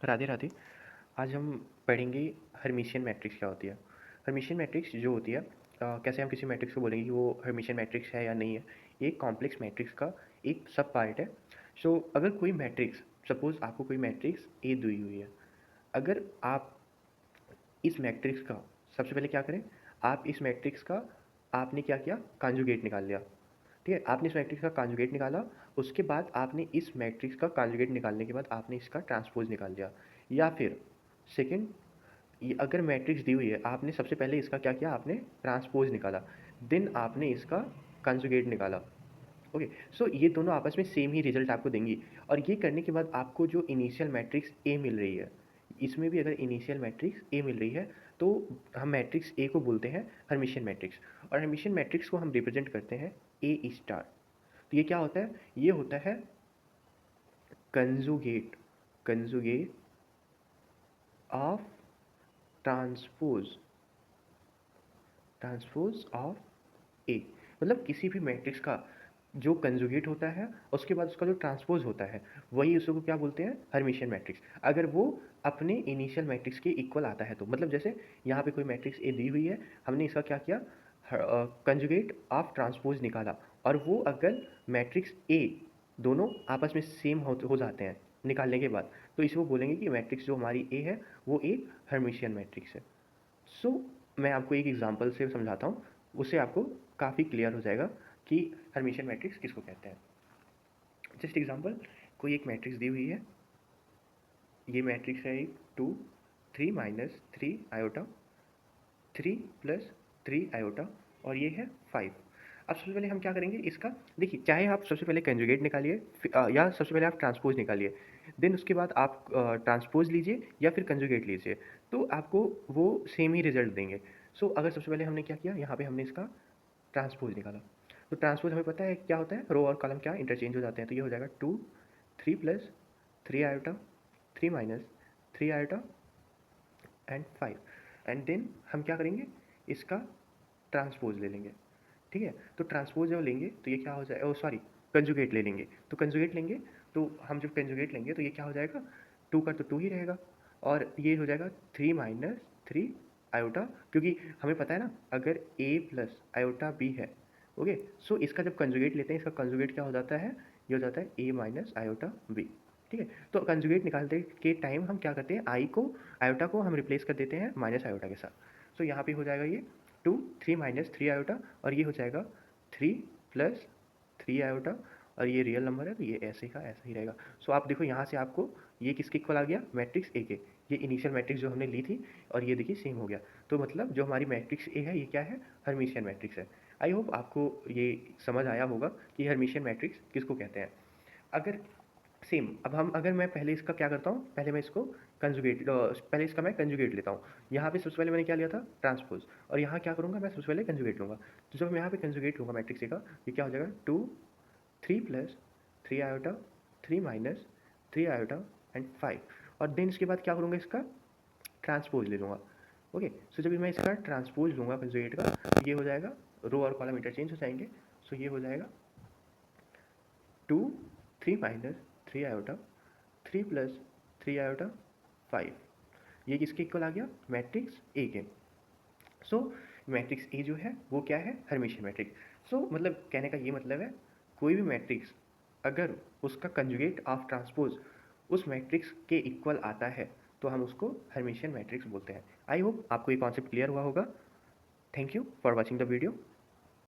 राधे राधे। आज हम पढ़ेंगे हर्मिशियन मैट्रिक्स क्या होती है। हर्मिशियन मैट्रिक्स जो होती है, कैसे हम किसी मैट्रिक्स को बोलेंगे कि वो हर्मिशियन मैट्रिक्स है या नहीं है। ये एक कॉम्प्लेक्स मैट्रिक्स का एक सब पार्ट है। सो अगर कोई मैट्रिक्स, सपोज आपको कोई मैट्रिक्स ए दी हुई है, अगर आप इस मैट्रिक्स का सबसे पहले क्या करें, आप इस मैट्रिक्स का आपने क्या किया, कॉन्जुगेट निकाल लिया। ठीक है, आपने इस मैट्रिक्स का कॉन्जुगेट निकाला, उसके बाद आपने इस मैट्रिक्स का कॉन्जुगेट निकालने के बाद आपने इसका ट्रांसपोज निकाल लिया। या फिर सेकंड, ये अगर मैट्रिक्स दी हुई है, आपने सबसे पहले इसका क्या किया, आपने ट्रांसपोज निकाला, देन आपने इसका कंजुगेट निकाला। ओके, सो ये दोनों आपस में सेम ही रिजल्ट आपको देंगी। और ये करने के बाद आपको जो इनिशियल मैट्रिक्स ए मिल रही है, इसमें भी अगर इनिशियल मैट्रिक्स ए मिल रही है, तो हम मैट्रिक्स ए को बोलते हैं हर्मिशियन मैट्रिक्स। और हर्मिशियन मैट्रिक्स को हम रिप्रेजेंट करते हैं ए स्टार। तो ये क्या होता है, ये होता है conjugate, conjugate of transpose, transpose of A. मतलब किसी भी मैट्रिक्स का जो कंजुगेट होता है, उसके बाद उसका जो ट्रांसपोज होता है, वही उसको क्या बोलते हैं, हर्मिशियन मैट्रिक्स। अगर वो अपने इनिशियल मैट्रिक्स के इक्वल आता है तो, मतलब जैसे यहाँ पे कोई मैट्रिक्स ए दी हुई है, हमने इसका क्या किया, कंजुगेट ऑफ ट्रांसपोज निकाला, और वो अगर मैट्रिक्स ए दोनों आपस में सेम हो जाते हैं निकालने के बाद, तो इसको बोलेंगे कि मैट्रिक्स जो हमारी ए है वो एक हर्मिशियन मैट्रिक्स है। सो मैं आपको एक एग्जांपल से समझाता हूँ, उससे आपको काफ़ी क्लियर हो जाएगा कि हर्मिशियन मैट्रिक्स किसको कहते हैं। जस्ट एग्जांपल, कोई एक मैट्रिक्स दी हुई है, ये मैट्रिक्स है एक 2 3 माइनस 3 आयोटा, 3 प्लस 3 आयोटा, और ये है 5। अब सबसे पहले हम क्या करेंगे इसका, देखिए चाहे आप सबसे पहले कंजुगेट निकालिए, या सबसे पहले आप ट्रांसपोज निकालिए, देन उसके बाद आप ट्रांसपोज लीजिए या फिर कंजुगेट लीजिए, तो आपको वो सेम ही रिजल्ट देंगे। सो अगर सबसे पहले हमने क्या किया, यहाँ पे हमने इसका ट्रांसपोज निकाला, तो ट्रांसपोज हमें पता है क्या होता है, रो और कॉलम क्या इंटरचेंज हो जाते हैं, तो ये हो जाएगा 2 3 plus 3 iota, 3 minus 3 iota and 5। And then हम क्या करेंगे, इसका ट्रांसपोज ले लेंगे। ठीक है, तो ट्रांसपोज जब लेंगे तो ये क्या हो जाएगा, ओ सॉरी, कंजुगेट ले लेंगे, तो कंजुगेट लेंगे, तो हम जब कंजुगेट लेंगे तो ये क्या हो जाएगा, 2 का तो 2 ही रहेगा, और ये हो जाएगा 3 माइनस 3 आयोटा, क्योंकि हमें पता है ना, अगर a प्लस आयोटा b है, ओके, सो इसका जब कंजुगेट लेते हैं, इसका कंजुगेट क्या हो जाता है, ये हो जाता है a माइनस आयोटा b। ठीक है, तो कंजुगेट निकालते के टाइम हम क्या करते हैं, आई को, आयोटा को हम रिप्लेस कर देते हैं माइनस आयोटा के साथ। सो यहाँ पे हो जाएगा ये 2 3 माइनस 3 आयोटा, और ये हो जाएगा 3 प्लस 3 आयोटा, और ये रियल नंबर है तो ये ऐसे का ऐसा ही रहेगा। सो आप देखो यहाँ से आपको ये किसके इक्वल आ गया, मैट्रिक्स ए के। ये इनिशियल मैट्रिक्स जो हमने ली थी, और ये देखिए सेम हो गया। तो मतलब जो हमारी मैट्रिक्स ए है, ये क्या है, हर्मिशियन मैट्रिक्स है। आई होप आपको ये समझ आया होगा कि हर्मिशियन मैट्रिक्स किसको कहते हैं। अगर सेम, अब हम, अगर मैं पहले इसका क्या करता हूँ, पहले मैं इसको कंजुगेट, पहले इसका मैं कंजुगेट लेता हूँ। यहाँ पे सबसे पहले मैंने क्या लिया था, ट्रांसपोज, और यहाँ क्या करूँगा, मैं सबसे पहले कंजुगेट लूँगा। तो जब मैं यहाँ पे कंजुगेट लूँगा मैट्रिक्स ए का, ये क्या हो जाएगा, 2 3 plus 3 iota, 3 minus 3 iota and 5। और देन इसके बाद क्या करूँगा, इसका ट्रांसपोज ले लूँगा। ओके, सो जब मैं इसका ट्रांसपोज लूँगा कंजुगेट का, तो ये हो जाएगा, रो और कॉलम इंटरचेंज हो जाएंगे। सो ये हो जाएगा 2 3 माइनस 3 आयोटा, 3 प्लस 3 आयोटा 5। ये किसके इक्वल आ गया, मैट्रिक्स ए के। सो मैट्रिक्स ए जो है वो क्या है, हर्मिशियन मैट्रिक्स। सो मतलब कहने का ये मतलब है, कोई भी मैट्रिक्स अगर उसका कंजुगेट ऑफ ट्रांसपोज उस मैट्रिक्स के इक्वल आता है, तो हम उसको हर्मिशियन मैट्रिक्स बोलते हैं। आई होप आपको ये कॉन्सेप्ट क्लियर हुआ होगा। Thank you for watching the video.